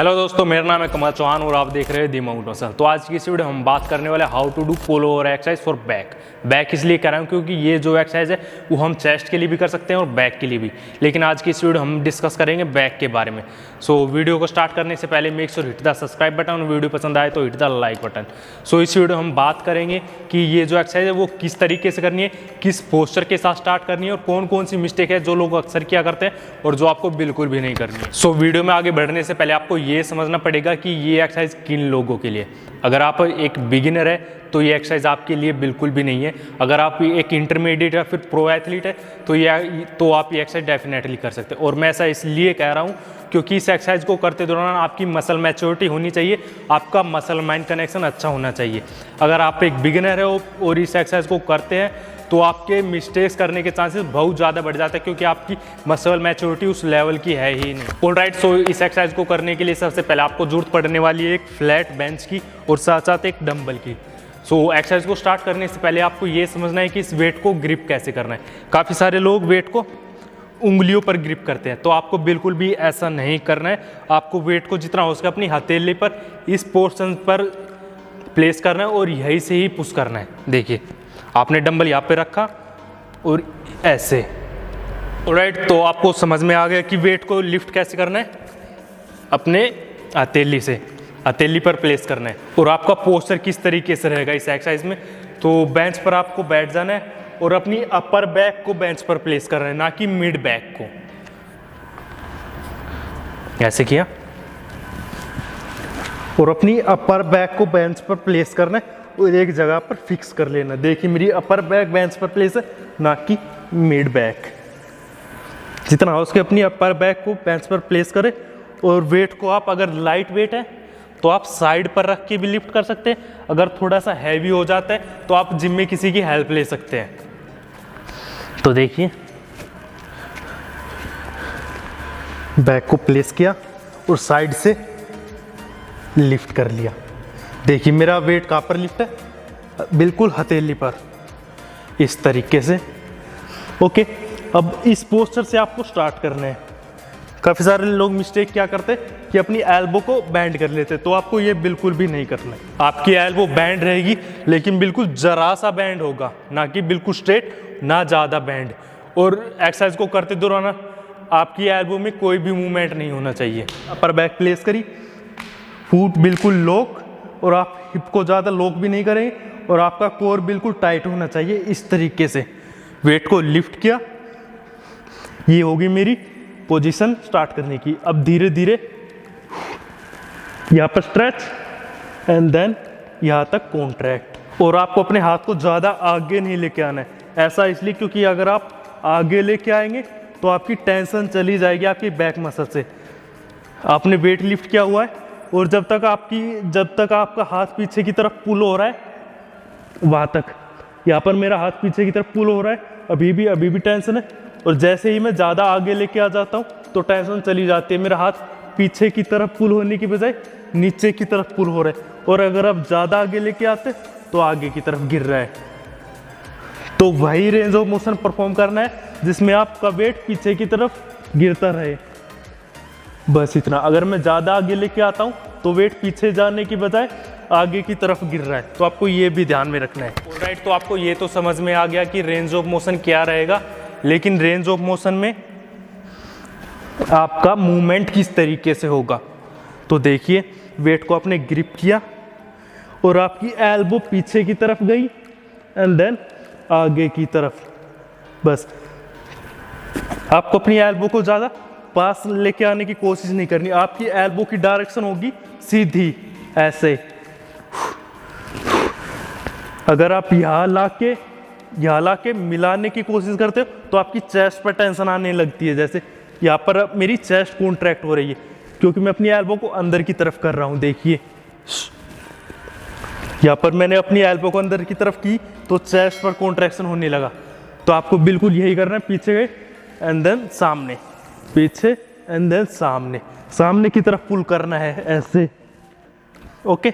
Hello दोस्तों, मेरा नाम है कमल चौहान और आप देख रहे हैं दी माउंटेन। तो आज की इस वीडियो हम बात करने वाले how to do pull over exercise for back इसलिए कर रहा हूँ क्योंकि ये जो एक्सरसाइज है वो हम चेस्ट के लिए भी कर सकते हैं और बैक के लिए भी। लेकिन आज की इस वीडियो हम डिस्कस करेंगे बैक के बारे में। सो वीडियो को स्टार्ट करने से पहले make sure hit the subscribe button और वीडियो पसंद आए तो हिट द लाइक बटन। सो इस वीडियो हम बात करेंगे कि ये जो एक्सरसाइज है वो किस तरीके से करनी है, किस पोस्चर के साथ स्टार्ट करनी है और कौन कौन सी मिस्टेक है जो लोग अक्सर किया करते हैं और जो आपको बिल्कुल भी नहीं करनी है। सो वीडियो में आगे बढ़ने से पहले आपको ये समझना पड़ेगा कि ये एक्सरसाइज किन लोगों के लिए। अगर आप एक बिगिनर है तो ये एक्सरसाइज आपके लिए बिल्कुल भी नहीं है। अगर आप एक इंटरमीडिएट या फिर प्रो एथलीट है तो आप ये एक्सरसाइज डेफिनेटली कर सकते हैं। और मैं ऐसा इसलिए कह रहा हूँ क्योंकि इस एक्सरसाइज को करते दौरान आपकी मसल मैच्योरिटी होनी चाहिए, आपका मसल माइंड कनेक्शन अच्छा होना चाहिए। अगर आप एक बिगिनर है और इस एक्सरसाइज को करते हैं तो आपके मिस्टेक्स करने के चांसेस बहुत ज़्यादा बढ़ जाते हैं क्योंकि आपकी मसल मैच्योरिटी उस लेवल की है ही नहीं। ऑलराइट, सो इस एक्सरसाइज को करने के लिए सबसे पहले आपको जरूरत पड़ने वाली है एक फ्लैट बेंच की और साथ साथ एक डंबल की। सो एक्सरसाइज को स्टार्ट करने से पहले आपको ये समझना है कि इस वेट को ग्रिप कैसे करना है। काफ़ी सारे लोग वेट को उंगलियों पर ग्रिप करते हैं, तो आपको बिल्कुल भी ऐसा नहीं करना है। आपको वेट को जितना हो सके अपनी हथेली पर इस पोर्शन पर प्लेस करना है और यहीं से ही पुश करना है। देखिए, आपने डंबल यहाँ पे रखा और ऐसे। ऑलराइट, तो आपको समझ में आ गया कि वेट को लिफ्ट कैसे करना है। अपने हथेली से हथेली पर प्लेस करना है और आपका पोस्चर किस तरीके से रहेगा इस एक्सरसाइज में। तो बेंच पर आपको बैठ जाना है और अपनी अपर बैक को बेंच पर प्लेस करना है, ना कि मिड बैक को। ऐसे किया और अपनी अपर बैक को बेंच पर प्लेस करना है और एक जगह पर फिक्स कर लेना। देखिए, मेरी अपर बैक बेंच पर प्लेस है, ना कि मिड बैक। जितना हो सके अपनी अपर बैक को बेंच पर प्लेस करें। और वेट को आप अगर लाइट वेट है तो आप साइड पर रख के भी लिफ्ट कर सकते हैं। अगर थोड़ा सा हैवी हो जाता है तो आप जिम में किसी की हेल्प ले सकते हैं। तो देखिए, बैक को प्लेस किया और साइड से लिफ्ट कर लिया। देखिए, मेरा वेट कहाँ पर लिफ्ट है, बिल्कुल हथेली पर, इस तरीके से। ओके, अब इस पोस्चर से आपको स्टार्ट करना है। काफ़ी सारे लोग मिस्टेक क्या करते हैं कि अपनी एल्बो को बैंड कर लेते हैं, तो आपको ये बिल्कुल भी नहीं करना है। आपकी एल्बो बैंड रहेगी लेकिन बिल्कुल जरा सा बैंड होगा, ना कि बिल्कुल स्ट्रेट, ना ज़्यादा बैंड। और एक्सरसाइज को करते दौरान आपकी एल्बो में कोई भी मूवमेंट नहीं होना चाहिए। अपर बैक प्लेस करी, फुट बिल्कुल लॉक, और आप हिप को ज़्यादा लॉक भी नहीं करेंगे और आपका कोर बिल्कुल टाइट होना चाहिए। इस तरीके से वेट को लिफ्ट किया। ये होगी मेरी पोजीशन स्टार्ट करने की। अब धीरे धीरे यहाँ पर स्ट्रेच एंड देन यहाँ तक कॉन्ट्रैक्ट। और आपको अपने हाथ को ज़्यादा आगे नहीं लेके आना है। ऐसा इसलिए क्योंकि अगर आप आगे लेके आएंगे तो आपकी टेंशन चली जाएगी आपकी बैक मसल से। आपने वेट लिफ्ट किया हुआ है और जब तक आपका हाथ पीछे की तरफ पुल हो रहा है, वहाँ तक, यहाँ पर मेरा हाथ पीछे की तरफ पुल हो रहा है, अभी भी टेंशन है। और जैसे ही मैं ज़्यादा आगे लेके आ जाता हूँ तो टेंशन चली जाती है। मेरा हाथ पीछे की तरफ पुल होने की बजाय नीचे की तरफ पुल हो रहा है। और अगर आप ज़्यादा आगे लेके आते तो आगे की तरफ गिर रहा है। तो वही रेंज ऑफ मोशन परफॉर्म करना है जिसमें आपका वेट पीछे की तरफ गिरता रहे, बस इतना। अगर मैं ज़्यादा आगे लेके आता हूँ तो वेट पीछे जाने की बजाय आगे की तरफ गिर रहा है, तो आपको ये भी ध्यान में रखना है। ऑलराइट, तो आपको ये तो समझ में आ गया कि रेंज ऑफ मोशन क्या रहेगा। लेकिन रेंज ऑफ मोशन में आपका मूवमेंट किस तरीके से होगा। तो देखिए, वेट को आपने ग्रिप किया और आपकी एल्बो पीछे की तरफ गई एंड देन आगे की तरफ। बस आपको अपनी एल्बो को ज़्यादा पास लेके आने की कोशिश नहीं करनी। आपकी एल्बो की डायरेक्शन होगी सीधी, ऐसे। अगर आप यहाँ ला के मिलाने की कोशिश करते हो तो आपकी चेस्ट पर टेंशन आने लगती है। जैसे यहाँ पर मेरी चेस्ट कॉन्ट्रैक्ट हो रही है क्योंकि मैं अपनी एल्बो को अंदर की तरफ कर रहा हूँ। देखिए, यहाँ पर मैंने अपनी एल्बो को अंदर की तरफ की तो चेस्ट पर कॉन्ट्रैक्शन होने लगा। तो आपको बिल्कुल यही करना है, पीछे गए एंड देन सामने, पीछे एंड देन सामने, सामने की तरफ पुल करना है, ऐसे। ओके,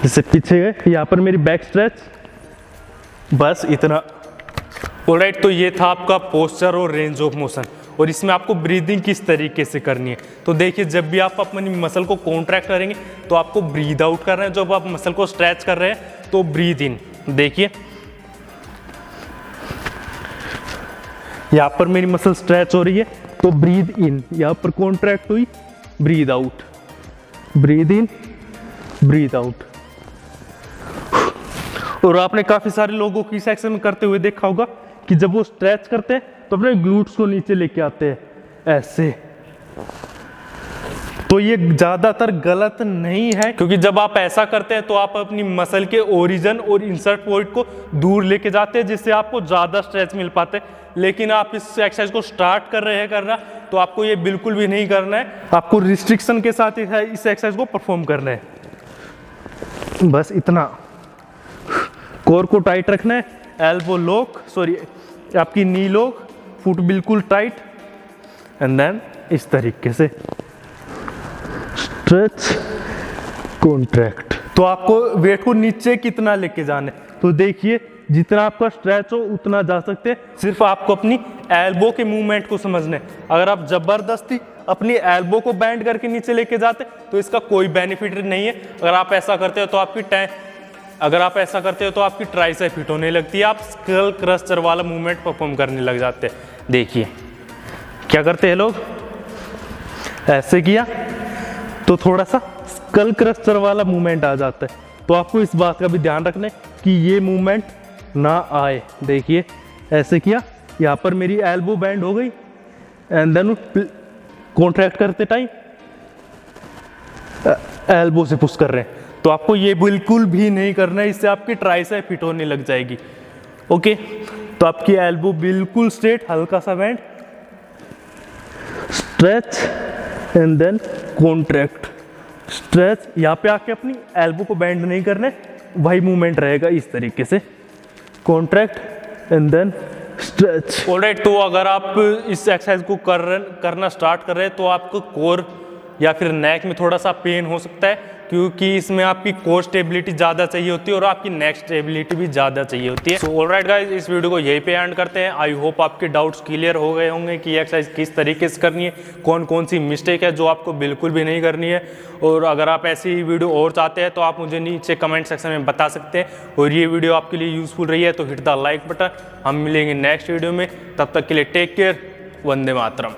जैसे पीछे गए, यहाँ पर मेरी बैक स्ट्रेच, बस इतना। ऑलराइट, तो ये था आपका पोस्चर और रेंज ऑफ मोशन। और इसमें आपको ब्रीदिंग किस तरीके से करनी है। तो देखिए, जब भी आप अपनी मसल को कॉन्ट्रैक्ट करेंगे तो आपको ब्रीद आउट करना है। जब आप मसल को स्ट्रेच कर रहे हैं तो ब्रीद इन, देखिए यहाँ पर मेरी मसल स्ट्रेच हो रही है तो ब्रीद इन, यहाँ पर कॉन्ट्रैक्ट हुई, breathe out, breathe in, breathe out. और आपने काफी सारे लोगों की सेक्शन में करते हुए देखा होगा कि जब वो स्ट्रेच करते हैं तो अपने ग्लूट्स को नीचे लेके आते हैं ऐसे। तो ये ज्यादातर गलत नहीं है, क्योंकि जब आप ऐसा करते हैं तो आप अपनी मसल के ओरिजिन और इंसर्ट पॉइंट को दूर लेके जाते हैं, जिससे आपको ज्यादा स्ट्रेच मिल पाते हैं। लेकिन आप इस एक्सरसाइज को स्टार्ट कर रहे हैं करना, तो आपको ये बिल्कुल भी नहीं करना है। आपको रिस्ट्रिक्शन के साथ इस एक्सरसाइज को परफॉर्म करना है, बस इतना। कोर को टाइट रखना है, एल्बो लॉक, सॉरी आपकी नी लॉक, फुट बिल्कुल टाइट, एंड देन इस तरीके से स्ट्रेच, कॉन्ट्रैक्ट। तो आपको वेट को नीचे कितना लेके जाना है, तो देखिए जितना आपका स्ट्रेच हो उतना जा सकते हैं। सिर्फ आपको अपनी एल्बो के मूवमेंट को समझना है। अगर आप जबरदस्ती अपनी एल्बो को बैंड करके नीचे लेके जाते तो इसका कोई बेनिफिट नहीं है। अगर आप ऐसा करते हो तो आपकी ट्राइसेप हिट होने लगती है, आप स्कल क्रस्टर वाला मूवमेंट परफॉर्म करने लग जाते हैं। देखिए क्या करते हैं लोग, ऐसे किया तो थोड़ा सा स्कल क्रस्टर वाला मूवमेंट आ जाता है। तो आपको इस बात का भी ध्यान रखना है कि ये मूवमेंट ना आए। देखिए ऐसे किया, यहाँ पर मेरी एल्बो बैंड हो गई, एंड देन कॉन्ट्रैक्ट करते टाइम एल्बो से पुश कर रहे हैं। तो आपको ये बिल्कुल भी नहीं करना है, इससे आपकी ट्राइसेप फिट होने लग जाएगी। ओके, तो आपकी एल्बो बिल्कुल स्ट्रेट, हल्का सा bend, stretch and then contract, stretch. यहाँ पे आके अपनी एल्बो को बैंड नहीं करना है, वही मूवमेंट रहेगा इस तरीके से, contract and then stretch. Alright, तो अगर आप इस एक्सरसाइज को करना स्टार्ट कर रहे हैं तो आपको कोर या फिर नेक में थोड़ा सा पेन हो सकता है, क्योंकि इसमें आपकी कोर स्टेबिलिटी ज़्यादा चाहिए होती है और आपकी नेक स्टेबिलिटी भी ज़्यादा चाहिए होती है। सो ऑलराइट गाइस, इस वीडियो को यहीं पे एंड करते हैं। आई होप आपके डाउट्स क्लियर हो गए होंगे कि एक्सरसाइज किस तरीके से करनी है, कौन कौन सी मिस्टेक है जो आपको बिल्कुल भी नहीं करनी है। और अगर आप ऐसी वीडियो और चाहते हैं तो आप मुझे नीचे कमेंट सेक्शन में बता सकते हैं। और ये वीडियो आपके लिए यूजफुल रही है तो हिट द लाइक बटन। हम मिलेंगे नेक्स्ट वीडियो में, तब तक के लिए टेक केयर, वंदे मातरम।